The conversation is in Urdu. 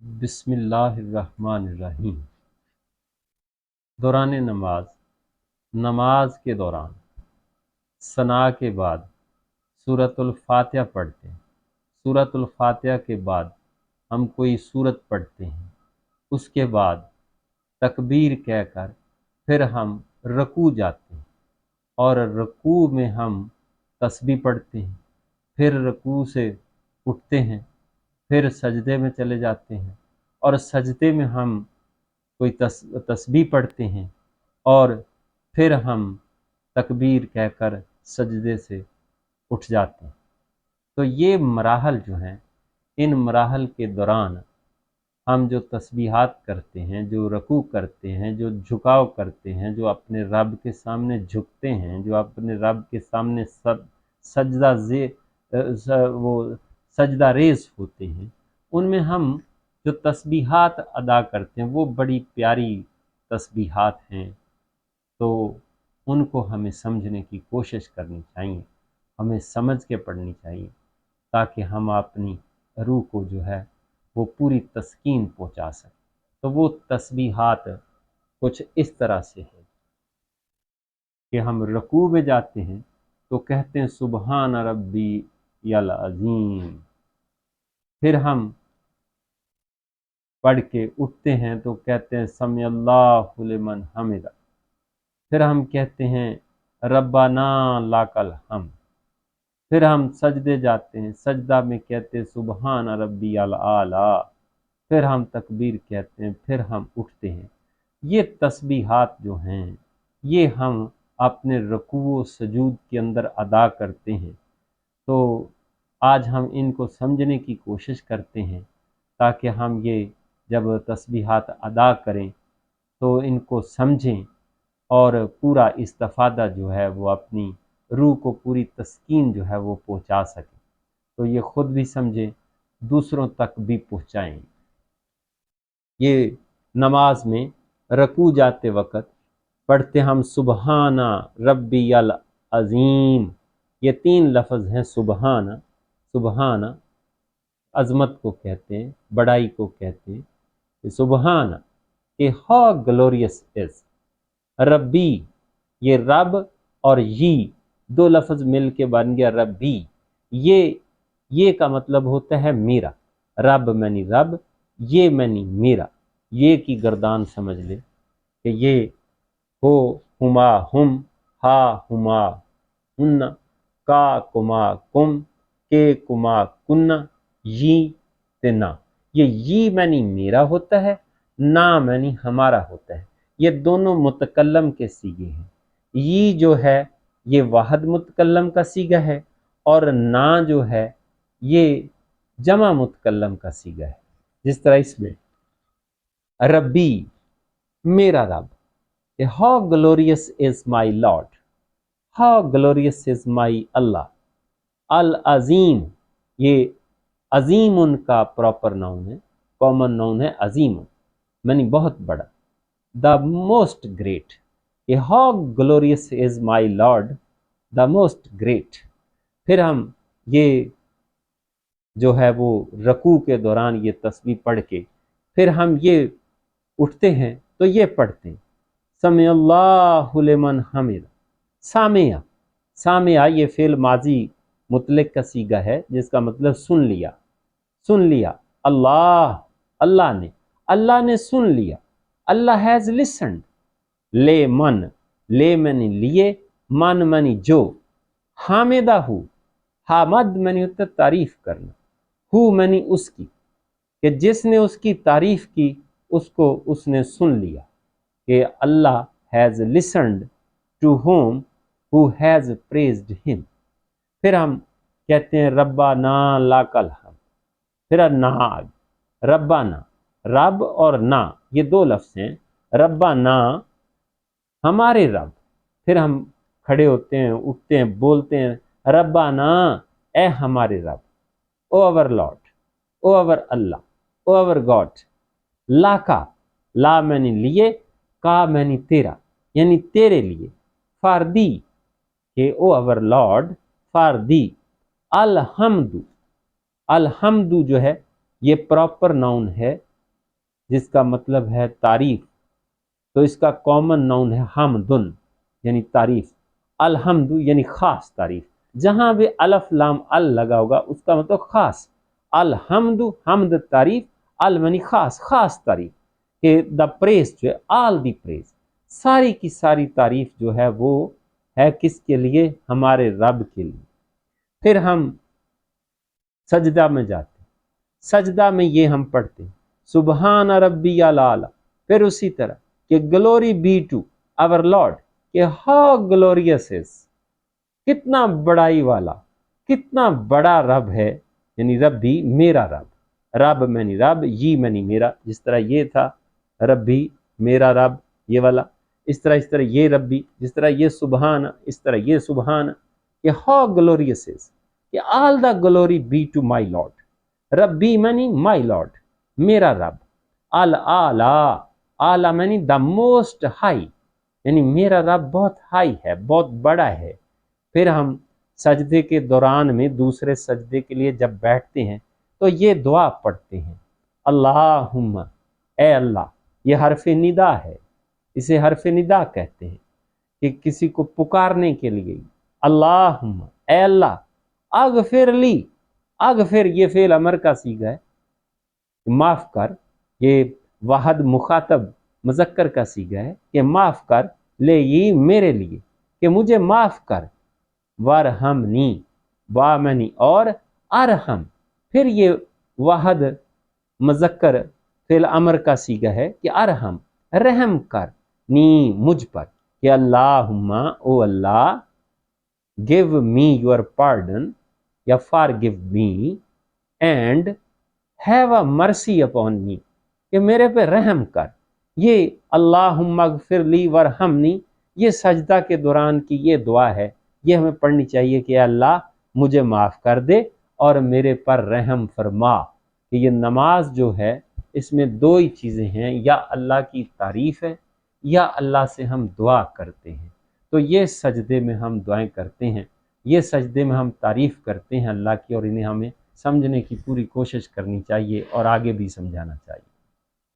بسم اللہ الرحمن الرحیم۔ دوران نماز کے دوران ثنا کے بعد سورۃ الفاتحہ پڑھتے ہیں۔ سورۃ الفاتحہ کے بعد ہم کوئی سورت پڑھتے ہیں، اس کے بعد تکبیر کہہ کر پھر ہم رکوع جاتے ہیں، اور رکوع میں ہم تسبیح پڑھتے ہیں، پھر رکوع سے اٹھتے ہیں، پھر سجدے میں چلے جاتے ہیں، اور سجدے میں ہم کوئی تسبیح پڑھتے ہیں، اور پھر ہم تکبیر کہہ کر سجدے سے اٹھ جاتے ہیں۔ تو یہ مراحل جو ہیں، ان مراحل کے دوران ہم جو تسبیحات کرتے ہیں، جو رکوع کرتے ہیں، جو جھکاؤ کرتے ہیں، جو اپنے رب کے سامنے جھکتے ہیں، جو اپنے رب کے سامنے وہ سجدہ ریز ہوتے ہیں، ان میں ہم جو تسبیحات ادا کرتے ہیں وہ بڑی پیاری تسبیحات ہیں۔ تو ان کو ہمیں سمجھنے کی کوشش کرنی چاہیے، ہمیں سمجھ کے پڑھنی چاہیے، تاکہ ہم اپنی روح کو جو ہے وہ پوری تسکین پہنچا سکیں۔ تو وہ تسبیحات کچھ اس طرح سے ہے کہ ہم رکوع میں جاتے ہیں تو کہتے ہیں سبحان ربی العظیم، پھر ہم پڑھ کے اٹھتے ہیں تو کہتے ہیں سمیع اللہ لمن حمدہ، پھر ہم کہتے ہیں ربنا لک الحمد، پھر ہم سجدے جاتے ہیں، سجدہ میں کہتے ہیں سبحان ربی الاعلی، پھر ہم تکبیر کہتے ہیں، پھر ہم اٹھتے ہیں۔ یہ تسبیحات جو ہیں یہ ہم اپنے رکوع و سجود کے اندر ادا کرتے ہیں۔ تو آج ہم ان کو سمجھنے کی کوشش کرتے ہیں، تاکہ ہم یہ جب تسبیحات ادا کریں تو ان کو سمجھیں اور پورا استفادہ جو ہے وہ اپنی روح کو پوری تسکین جو ہے وہ پہنچا سکیں، تو یہ خود بھی سمجھیں، دوسروں تک بھی پہنچائیں۔ یہ نماز میں رکوع جاتے وقت پڑھتے ہم سبحان ربی العظیم، یہ 3 لفظ ہیں۔ سبحان عظمت کو کہتے ہیں، بڑائی کو کہتے ہیں۔ سبحان کہ ہاؤ گلوریس از، ربی یہ رب، اور یہ 2 لفظ مل کے بن گیا ربی، یہ کا مطلب ہوتا ہے میرا، رب منی رب، یہ منی میرا، یہ کی گردان سمجھ لے کہ یہ ہو ہما ہم، ہا ہما ہن، کا کما کم، کے کما کن، تنا، یہ منی میرا ہوتا ہے، نا منی ہمارا ہوتا ہے۔ یہ دونوں متکلم کے صیغے ہیں۔ یہ جو ہے یہ واحد متکلم کا صیغہ ہے، اور نا جو ہے یہ جمع متکلم کا صیغہ ہے۔ جس طرح اس میں ربی میرا رب، how glorious is my lord, how glorious is my Allah, العظیم یہ عظیم ان کا پراپر ناؤن ہے، کامن ناؤن ہے عظیم، یعنی بہت بڑا، دا موسٹ گریٹ، کہ how glorious is my lord the most great. پھر ہم یہ جو ہے وہ رکوع کے دوران یہ تسبیح پڑھ کے پھر ہم یہ اٹھتے ہیں تو یہ پڑھتے ہیں سمیع اللہ لمن حمدہ۔ سامع یہ فعل ماضی مطلق کا صیغہ ہے، جس کا مطلب سن لیا، اللہ نے سن لیا، اللہ ہیز لسنڈ، لے منی لیے، من منی جو، حامدہ ہو، حامد منی ہوتا تعریف کرنا، ہو منی اس کی، کہ جس نے اس کی تعریف کی اس کو اس نے سن لیا، کہ Allah has listened to whom who has praised him. پھر ہم کہتے ہیں ربنا لک الحمد، پھر ربنا، رب اور نا یہ 2 لفظ ہیں، ربنا ہمارے رب، پھر ہم کھڑے ہوتے ہیں، اٹھتے ہیں، بولتے ہیں ربنا اے ہمارے رب، او اور لارڈ، او اور اللہ، او اور گاڈ، لا میں نے لیے، کا میں نے تیرا، یعنی تیرے لیے، فار دی کہ او اور لارڈ، فار دی، الحمد جو ہے یہ پراپر ناؤن ہے، جس کا مطلب ہے تعریف، تو اس کا کامن ناؤن ہے حمدن یعنی تعریف، الحمد یعنی خاص تعریف، جہاں بھی الف لام ال لگا ہوگا اس کا مطلب خاص، الحمد حمد تعریف، المنی خاص، خاص تعریف، کہ دا پریز جو ہے آل دی پریز، ساری کی ساری تعریف جو ہے وہ ہے کس کے لیے؟ ہمارے رب کے لیے۔ پھر ہم سجدہ میں جاتے ہیں، سجدہ میں یہ ہم پڑھتے ہیں سبحان ربی الاعلی، پھر اسی طرح کہ glory be to our Lord, کہ ہاؤ گلوریس از، کتنا بڑائی والا، کتنا بڑا رب ہے، یعنی ربی میرا رب، رب میں رب، میں میرا، جس طرح یہ تھا ربی میرا رب یہ والا، اس طرح یہ ربی، جس طرح یہ سبحان، اس طرح یہ سبحان، کہ ہاؤ گلوریس از، کہ all the glory be to my lord, ربی منی مائی لارڈ، میرا رب، الاعلی، اعلی منی دا موسٹ ہائی، یعنی میرا رب بہت ہائی ہے، بہت بڑا ہے۔ پھر ہم سجدے کے دوران میں دوسرے سجدے کے لیے جب بیٹھتے ہیں تو یہ دعا پڑھتے ہیں اللہم، اے اللہ، یہ حرف ندا ہے، اسے حرف ندا کہتے ہیں، کہ کسی کو پکارنے کے لیے، اللہم، اے اللہ، اغفر لی، اغفر یہ فعل امر کا صیغہ ہے، معاف کر، یہ واحد مخاطب مذکر کا صیغہ ہے کہ معاف کر، لے یہ میرے لیے، کہ مجھے معاف کر، وارحمنی، وامنی، اور ارحم، پھر یہ واحد مذکر فعل امر کا صیغہ ہے کہ ارحم، رحم کر، نی، مجھ پر، کہ اللہم، او اللہ، give me your pardon یا forgive me and have a mercy upon me، کہ میرے پہ رحم کر۔ یہ اللہم اغفر لی ورحمنی، یہ سجدہ کے دوران کی یہ دعا ہے، یہ ہمیں پڑھنی چاہیے کہ اللہ مجھے معاف کر دے اور میرے پر رحم فرما، کہ یہ نماز جو ہے اس میں دو ہی چیزیں ہیں، یا اللہ کی تعریف ہے یا اللہ سے ہم دعا کرتے ہیں۔ تو یہ سجدے میں ہم دعائیں کرتے ہیں، یہ سجدے میں ہم تعریف کرتے ہیں اللہ کی، اور انہیں ہمیں سمجھنے کی پوری کوشش کرنی چاہیے اور آگے بھی سمجھانا چاہیے۔